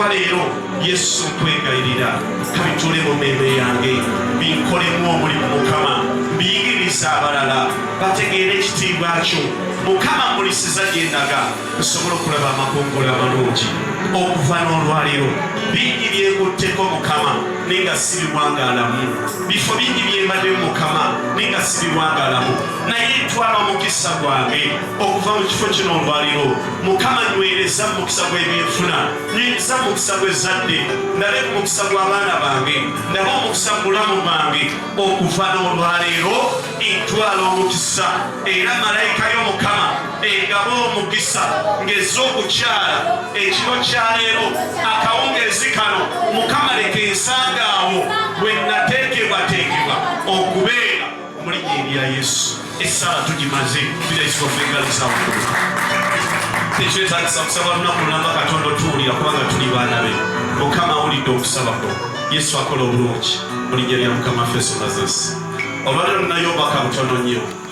olwaleero Yesu nkwegayirira kabitule mu mmeme yange binkolemu omulimu Mukama mbiyigiriza abalala bategeere ekitiibwa kyo Mukama mulisiza gyendaga nsobole okulaba amakongolo amalungi okuva n'olwaleero bingi byengutteko Mukama naye nga si biwangaalamu bifo bingi byembaddeyo Mukama naye nga si biwangaalamu naye twala omukisa gwange okuva mu kifo kino olwaleero Mukama nywereza mu mukisa gw'ebyenfuna nywereza mu mukisa gw'ezzadde ndabe mu mukisa gw'abaana bange ndabe omukisa mu bulamu bwange okuva n'olwaleero ntwala omukisa era malayika y'Omukama engabo omukisa ng'ez'okukyala ekiro kya leero akawungeezi kano Mukama leka ensanga awo bwe nateekebwateekebwa okubeera mu linnya erya Yesu. Esaala tugimaze biraisikofengalisawo tekyetagisa kusaba lunaku lulamba Katonda otuwulira kubanga tuli baana be. Mukama awulidde okusaba kwo. Yesu akola obulungi mu linnya lya Mukama ffe Moses. Olwaleero nnayo obubaka butono nnyo.